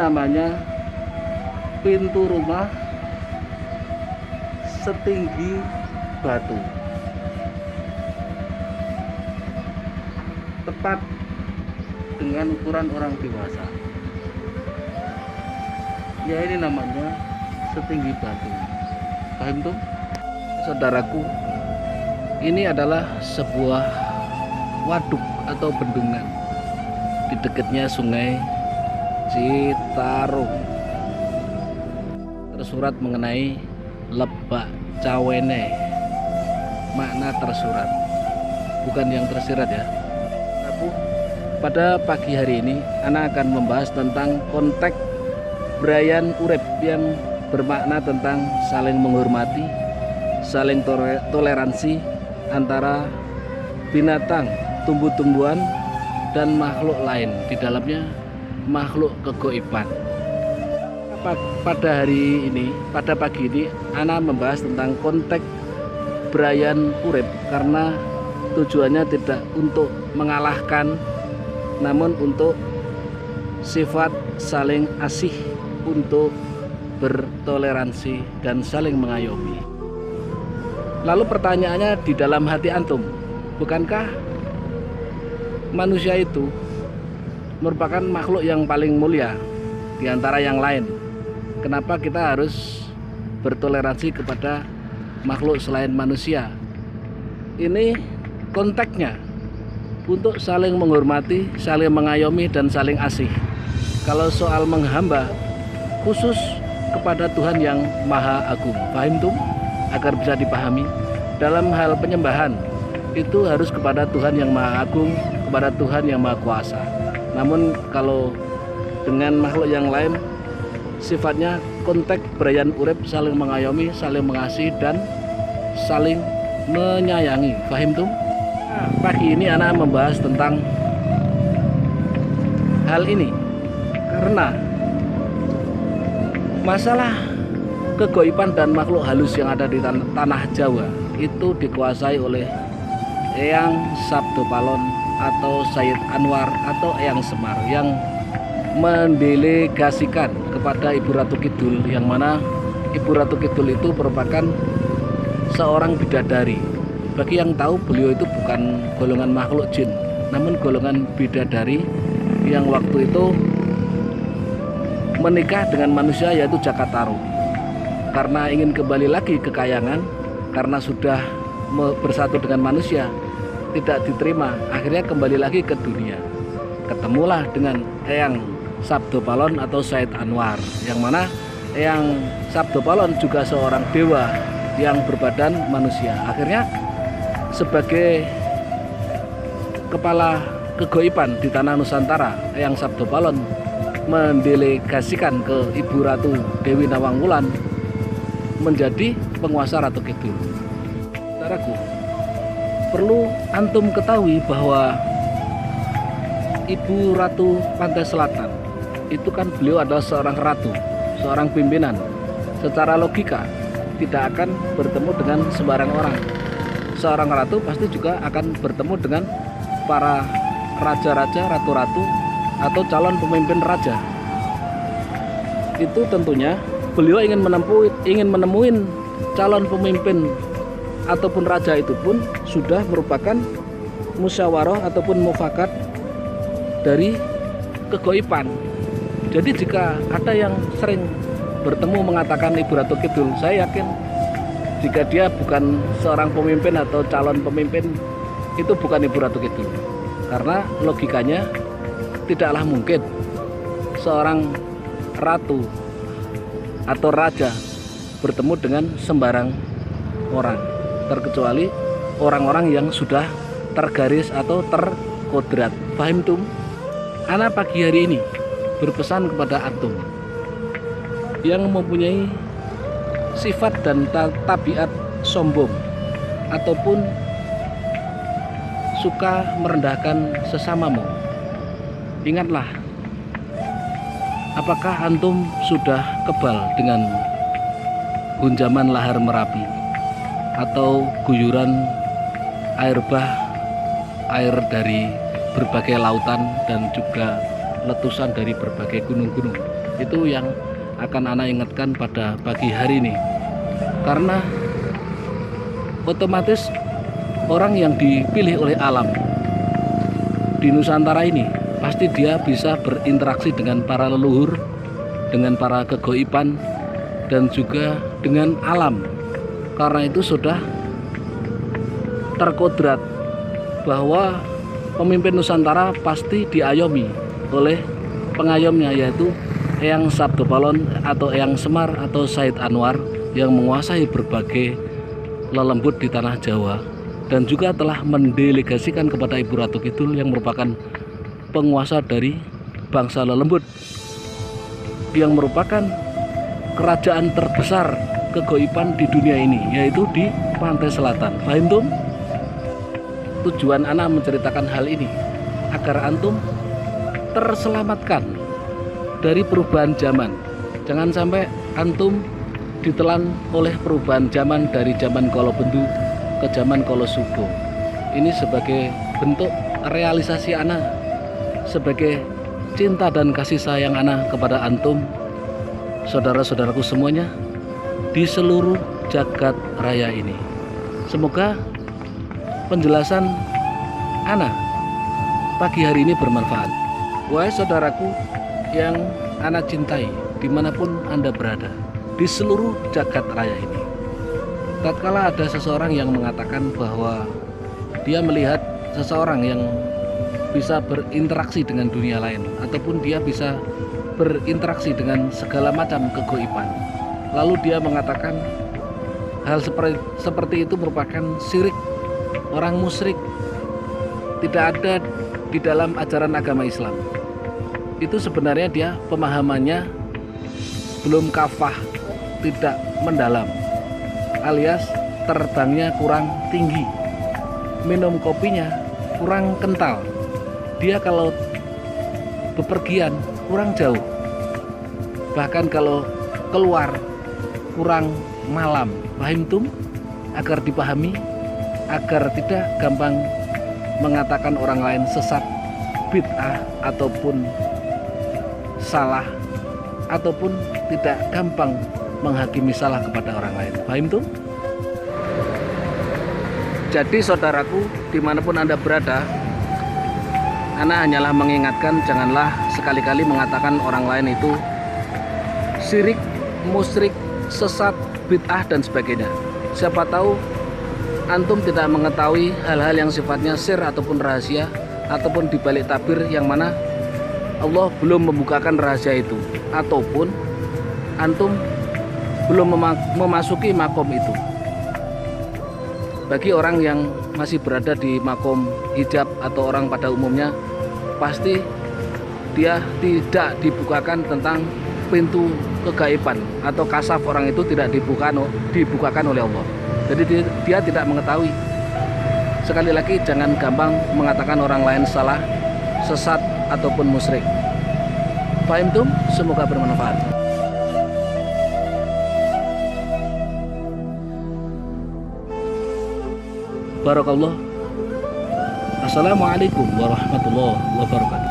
namanya pintu rumah setinggi batu. Tepat dengan ukuran orang dewasa. Ya, ini namanya setinggi batu. Paham tuh? Saudaraku, ini adalah sebuah waduk atau bendungan di dekatnya Sungai Citarum. Tersurat mengenai Lebak Cawene. Makna tersurat, bukan yang tersirat ya. Pada pagi hari ini Ana akan membahas tentang konteks Brayan Urip yang bermakna tentang saling menghormati, saling toleransi antara binatang, tumbuh-tumbuhan, dan makhluk lain, di dalamnya makhluk kegoiban. Pada hari ini, pada pagi ini Ana membahas tentang konteks Brayan Urip karena tujuannya tidak untuk mengalahkan, namun untuk sifat saling asih, untuk bertoleransi dan saling mengayomi. Lalu pertanyaannya, di dalam hati antum, bukankah manusia itu merupakan makhluk yang paling mulia di antara yang lain? Kenapa kita harus bertoleransi kepada makhluk selain manusia? Ini konteksnya untuk saling menghormati, saling mengayomi, dan saling asih. Kalau soal menghamba, khusus kepada Tuhan yang Maha Agung. Paham tuh? Agar bisa dipahami. Dalam hal penyembahan, itu harus kepada Tuhan yang Maha Agung, kepada Tuhan yang Maha Kuasa. Namun kalau dengan makhluk yang lain, sifatnya konteks Brayan Urip, saling mengayomi, saling mengasihi, dan saling menyayangi. Paham tuh? Pagi ini Ana membahas tentang hal ini karena masalah kegoiban dan makhluk halus yang ada di tanah Jawa itu dikuasai oleh Eyang Sabdo Palon atau Sayyid Anwar atau Eyang Semar yang mendelegasikan kepada Ibu Ratu Kidul, yang mana Ibu Ratu Kidul itu merupakan seorang bidadari. Bagi yang tahu, beliau itu bukan golongan makhluk jin, namun golongan bidadari yang waktu itu menikah dengan manusia, yaitu Jakataru. Karena ingin kembali lagi ke kayangan, karena sudah bersatu dengan manusia, tidak diterima, akhirnya kembali lagi ke dunia. Ketemulah dengan Eyang Sabdo Palon atau Sayyid Anwar, yang mana Eyang Sabdo Palon juga seorang dewa yang berbadan manusia. Akhirnya sebagai kepala kegoiban di tanah Nusantara, Eyang Sabdo Palon mendelegasikan ke Ibu Ratu Dewi Nawang Wulan menjadi penguasa Ratu Kidul. Saudaraku, perlu antum ketahui bahwa Ibu Ratu Pantai Selatan itu kan beliau adalah seorang ratu, seorang pimpinan. Secara logika tidak akan bertemu dengan sembarang orang. Seorang ratu pasti juga akan bertemu dengan para raja-raja, ratu-ratu, atau calon pemimpin raja. Itu tentunya beliau ingin menemui calon pemimpin ataupun raja itu pun sudah merupakan musyawarah ataupun mufakat dari kegoiban. Jadi jika ada yang sering bertemu mengatakan Ibu Ratu Kidul, saya yakin jika dia bukan seorang pemimpin atau calon pemimpin, itu bukan Ibu Ratu Kidul. Karena logikanya tidaklah mungkin seorang ratu atau raja bertemu dengan sembarang orang, terkecuali orang-orang yang sudah tergaris atau terkodrat. Paham tuh? Ana pagi hari ini berpesan kepada antum yang mempunyai sifat dan tabiat sombong ataupun suka merendahkan sesamamu. Ingatlah, apakah antum sudah kebal dengan gunjaman lahar Merapi atau guyuran air bah, air dari berbagai lautan dan juga letusan dari berbagai gunung-gunung? Itu yang akan ana ingatkan pada pagi hari ini. Karena otomatis orang yang dipilih oleh alam di Nusantara ini pasti dia bisa berinteraksi dengan para leluhur, dengan para kegoiban, dan juga dengan alam. Karena itu sudah terkodrat bahwa pemimpin Nusantara pasti diayomi oleh pengayomnya, yaitu Eyang Sabdopalon atau Eyang Semar atau Said Anwar, yang menguasai berbagai lelembut di tanah Jawa dan juga telah mendelegasikan kepada Ibu Ratu Kidul yang merupakan penguasa dari bangsa lelembut, yang merupakan kerajaan terbesar kegoiban di dunia ini, yaitu di pantai selatan. Paham tum? Tujuan ana menceritakan hal ini agar antum terselamatkan dari perubahan zaman. Jangan sampai antum ditelan oleh perubahan zaman dari zaman Kala Bendu ke zaman Kala Subo. Ini sebagai bentuk realisasi ana, sebagai cinta dan kasih sayang ana kepada antum, saudara-saudaraku semuanya di seluruh jagat raya ini. Semoga penjelasan ana pagi hari ini bermanfaat. Wahai saudaraku yang ana cintai, dimanapun anda berada di seluruh jagat raya ini, tatkala ada seseorang yang mengatakan bahwa dia melihat seseorang yang bisa berinteraksi dengan dunia lain, ataupun dia bisa berinteraksi dengan segala macam kegoiban, lalu dia mengatakan hal seperti itu merupakan syirik, orang musyrik, tidak ada di dalam ajaran agama Islam. Itu sebenarnya dia pemahamannya belum kafah, tidak mendalam, alias terbangnya kurang tinggi, minum kopinya kurang kental, dia kalau bepergian kurang jauh, bahkan kalau keluar kurang malam. Paham tum? Agar dipahami, agar tidak gampang mengatakan orang lain sesat, bid'ah, ataupun salah, ataupun tidak gampang menghakimi salah kepada orang lain. Paham tuh? Jadi saudaraku, dimanapun anda berada, ana hanyalah mengingatkan, janganlah sekali-kali mengatakan orang lain itu syirik, musyrik, sesat, bid'ah dan sebagainya. Siapa tahu antum tidak mengetahui hal-hal yang sifatnya sir ataupun rahasia, ataupun dibalik tabir yang mana Allah belum membukakan rahasia itu, ataupun antum belum memasuki makom itu. Bagi orang yang masih berada di makom hijab atau orang pada umumnya, pasti dia tidak dibukakan tentang pintu kegaiban, atau kasaf orang itu tidak dibukakan oleh Allah. Jadi dia tidak mengetahui. Sekali lagi, jangan gampang mengatakan orang lain salah, sesat, ataupun musyrik. Paham tum? Semoga bermanfaat. Barakallah. Assalamualaikum warahmatullahi wabarakatuh.